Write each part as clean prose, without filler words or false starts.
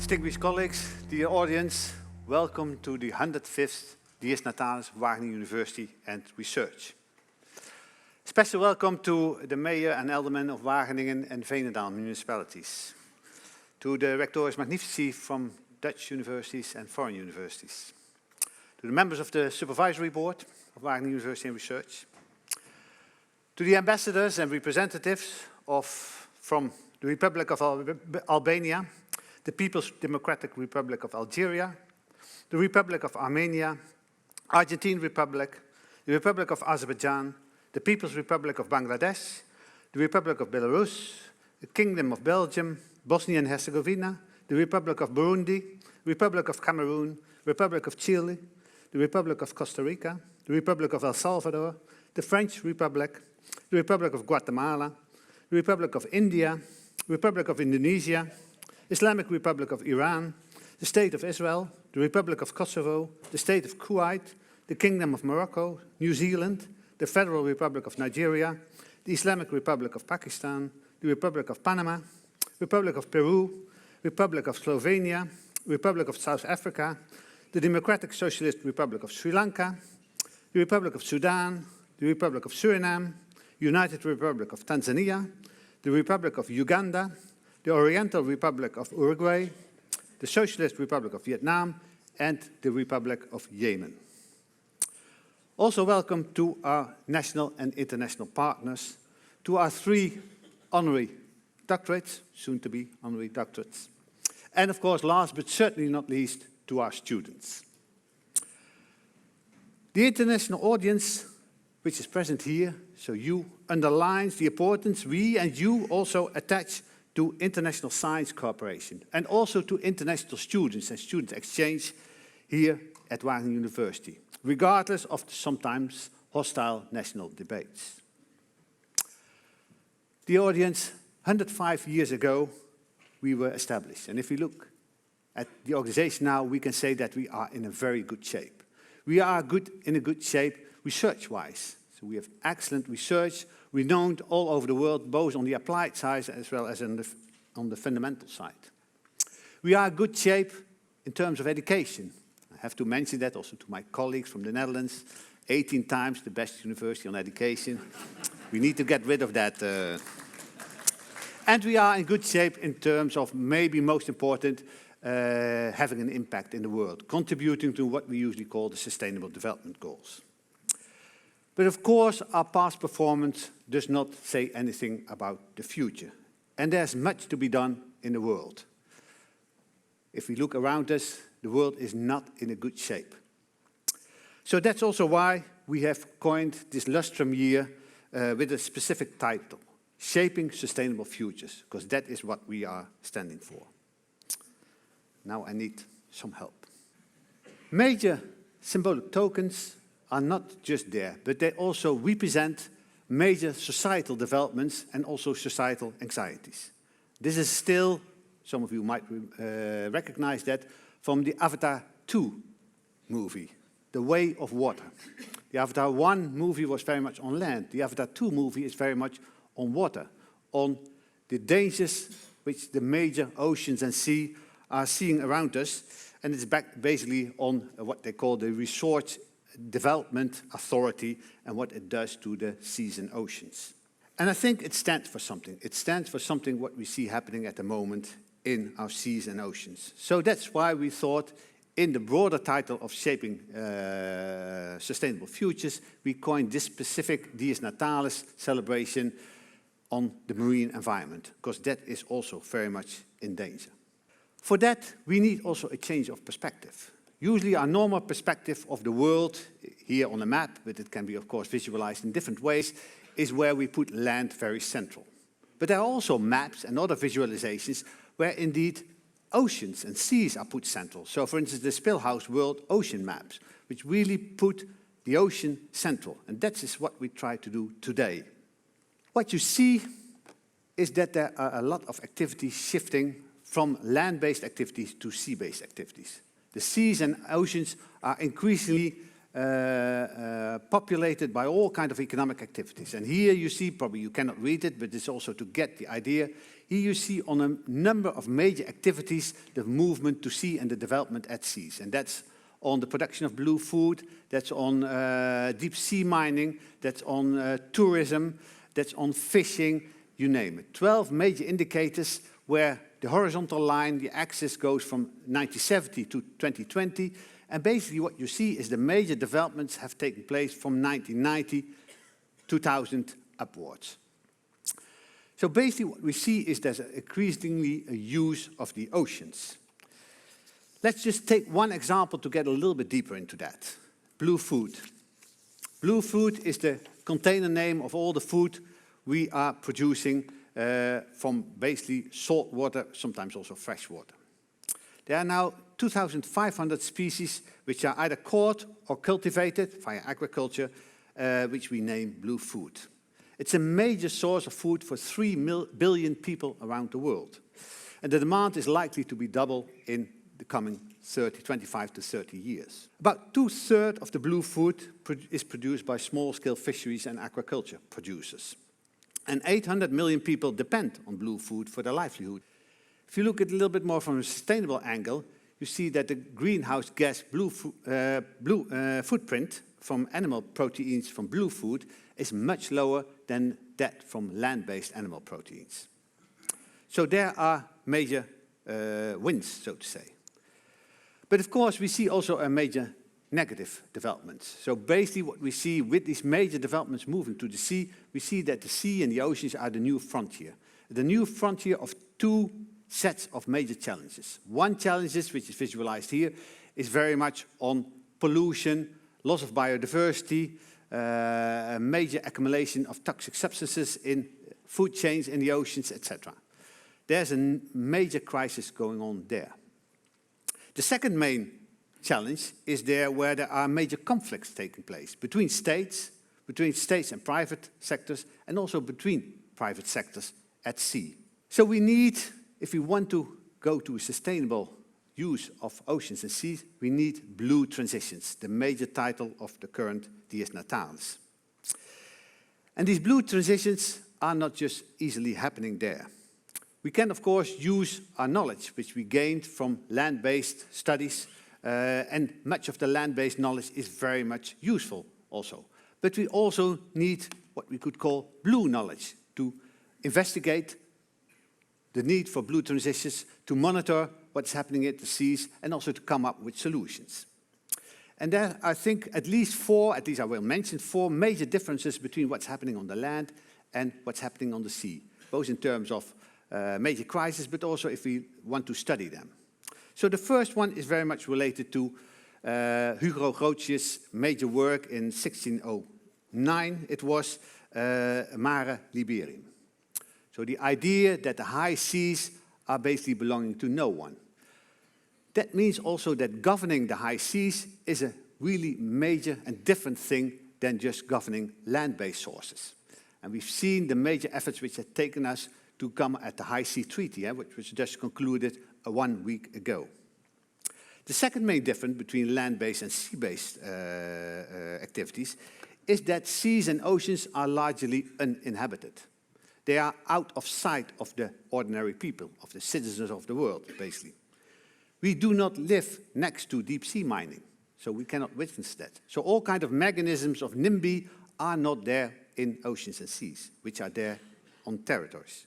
Distinguished colleagues, dear audience, welcome to the 105th Dies Natalis Wageningen University and Research. Special welcome to the Mayor and Aldermen of Wageningen and Veenendaal municipalities, to the rectors magnificus from Dutch universities and foreign universities, to the members of the Supervisory Board of Wageningen University and Research, to the ambassadors and representatives from the Republic of Albania, the People's Democratic Republic of Algeria, the Republic of Armenia, Argentine Republic, the Republic of Azerbaijan, the People's Republic of Bangladesh, the Republic of Belarus, the Kingdom of Belgium, Bosnia and Herzegovina, the Republic of Burundi, Republic of Cameroon, Republic of Chile, the Republic of Costa Rica, the Republic of El Salvador, the French Republic, the Republic of Guatemala, the Republic of India, Republic of Indonesia, Islamic Republic of Iran, the State of Israel, the Republic of Kosovo, the State of Kuwait, the Kingdom of Morocco, New Zealand, the Federal Republic of Nigeria, the Islamic Republic of Pakistan, the Republic of Panama, Republic of Peru, Republic of Slovenia, Republic of South Africa, the Democratic Socialist Republic of Sri Lanka, the Republic of Sudan, the Republic of Suriname, United Republic of Tanzania, the Republic of Uganda, the Oriental Republic of Uruguay, the Socialist Republic of Vietnam, and the Republic of Yemen. Also welcome to our national and international partners, to our 3 honorary doctorates, soon to be honorary doctorates, and of course, last but certainly not least, to our students. The international audience, which is present here, so you, underlines the importance we and you also attach to international science cooperation, and also to international students and student exchange here at Wageningen University, regardless of the sometimes hostile national debates. The audience, 105 years ago, we were established. And if we look at the organization now, we can say that we are in a very good shape. We are in a good shape research-wise. So we have excellent research, renowned all over the world, both on the applied side as well as on the fundamental side. We are in good shape in terms of education. I have to mention that also to my colleagues from the Netherlands, 18 times the best university on education. We need to get rid of that. And we are in good shape in terms of, maybe most important, having an impact in the world, contributing to what we usually call the Sustainable Development Goals. But of course, our past performance does not say anything about the future. And there's much to be done in the world. If we look around us, the world is not in a good shape. So that's also why we have coined this lustrum year with a specific title, Shaping Sustainable Futures, because that is what we are standing for. Now I need some help. Major symbolic tokens are not just there, but they also represent major societal developments and also societal anxieties. This is still, some of you might recognize that, from the Avatar 2 movie, The Way of Water. The Avatar 1 movie was very much on land. The Avatar 2 movie is very much on water, on the dangers which the major oceans and sea are seeing around us, and it's basically on what they call the Resource Development Authority and what it does to the seas and oceans. And I think it stands for something. It stands for something what we see happening at the moment in our seas and oceans. So that's why we thought in the broader title of Shaping Sustainable Futures, we coined this specific Dies Natalis celebration on the marine environment, because that is also very much in danger. For that, we need also a change of perspective. Usually our normal perspective of the world, here on a map, but it can be of course visualized in different ways, is where we put land very central. But there are also maps and other visualizations where indeed oceans and seas are put central. So for instance, the Spilhouse World Ocean Maps, which really put the ocean central. And that is what we try to do today. What you see is that there are a lot of activities shifting from land-based activities to sea-based activities. The seas and oceans are increasingly populated by all kinds of economic activities. And here you see, probably you cannot read it, but it's also to get the idea. Here you see on a number of major activities the movement to sea and the development at seas. And that's on the production of blue food, that's on deep sea mining, that's on tourism, that's on fishing, you name it. 12 major indicators where the horizontal line, the axis goes from 1970 to 2020. And basically what you see is the major developments have taken place from 1990, 2000 upwards. So basically what we see is there's increasingly a use of the oceans. Let's just take one example to get a little bit deeper into that. Blue food. Blue food is the container name of all the food we are producing from basically salt water, sometimes also fresh water. There are now 2,500 species which are either caught or cultivated via agriculture, which we name blue food. It's a major source of food for 3 billion people around the world. And the demand is likely to be double in the coming 25 to 30 years. About 2/3 of the blue food is produced by small-scale fisheries and aquaculture producers. And 800 million people depend on blue food for their livelihood. If you look at it a little bit more from a sustainable angle, you see that the greenhouse gas footprint from animal proteins from blue food is much lower than that from land-based animal proteins. So there are major wins, so to say. But of course, we see also a major negative developments. So basically what we see with these major developments moving to the sea, we see that the sea and the oceans are the new frontier. The new frontier of two sets of major challenges. One challenge, which is visualized here, is very much on pollution, loss of biodiversity, a major accumulation of toxic substances in food chains in the oceans, etc. There's a major crisis going on there. The second main challenge is there where there are major conflicts taking place between states and private sectors, and also between private sectors at sea. So we need, if we want to go to a sustainable use of oceans and seas, we need blue transitions, the major title of the current Dies Natalis. And these blue transitions are not just easily happening there. We can, of course, use our knowledge, which we gained from land-based studies, and much of the land-based knowledge is very much useful also. But we also need what we could call blue knowledge to investigate the need for blue transitions, to monitor what's happening at the seas, and also to come up with solutions. And there, I think, at least I will mention four major differences between what's happening on the land and what's happening on the sea, both in terms of major crises, but also if we want to study them. So the first one is very much related to Hugo Grotius' major work in 1609. It was Mare Liberum. So the idea that the high seas are basically belonging to no one. That means also that governing the high seas is a really major and different thing than just governing land-based sources. And we've seen the major efforts which have taken us to come at the High Sea Treaty, which was just concluded 1 week ago. The second main difference between land-based and sea-based activities is that seas and oceans are largely uninhabited. They are out of sight of the ordinary people, of the citizens of the world, basically. We do not live next to deep sea mining, so we cannot witness that. So all kinds of mechanisms of NIMBY are not there in oceans and seas, which are there on territories.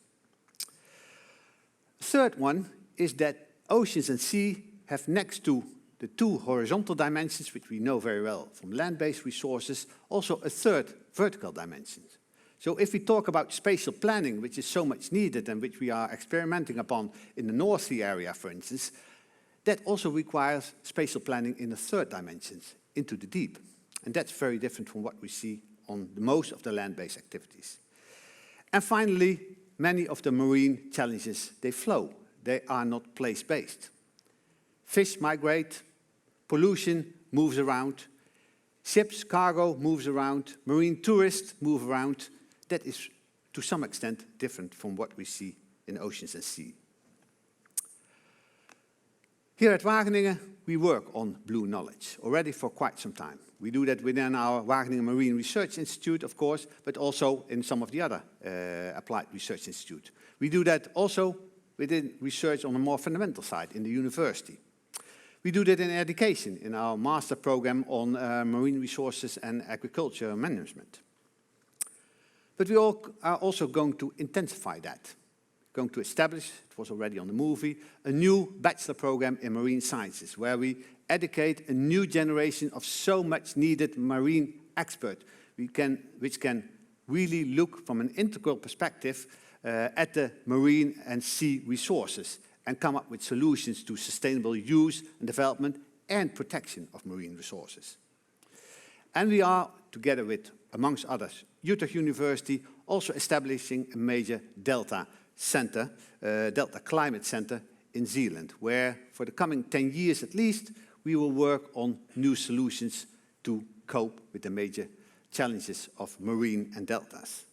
The third one is that oceans and sea have, next to the two horizontal dimensions, which we know very well from land-based resources, also a third vertical dimension. So if we talk about spatial planning, which is so much needed and which we are experimenting upon in the North Sea area, for instance, that also requires spatial planning in the third dimension, into the deep. And that's very different from what we see on most of the land-based activities. And finally, many of the marine challenges, they flow. They are not place-based. Fish migrate, pollution moves around, ships, cargo moves around, marine tourists move around. That is, to some extent, different from what we see in oceans and sea. Here at Wageningen, we work on blue knowledge already for quite some time. We do that within our Wageningen Marine Research Institute, of course, but also in some of the other applied research institutes. We do that also within research on a more fundamental side in the university. We do that in education, in our master program on marine resources and agriculture management. But we are also going to intensify that. Going to establish, it was already on the movie, a new bachelor program in marine sciences, where we educate a new generation of so much needed marine experts, which can really look from an integral perspective at the marine and sea resources and come up with solutions to sustainable use and development and protection of marine resources. And we are, together with, amongst others, Utrecht University, also establishing a major Delta Center, Delta Climate Center in Zealand, where for the coming 10 years at least, we will work on new solutions to cope with the major challenges of marine and deltas.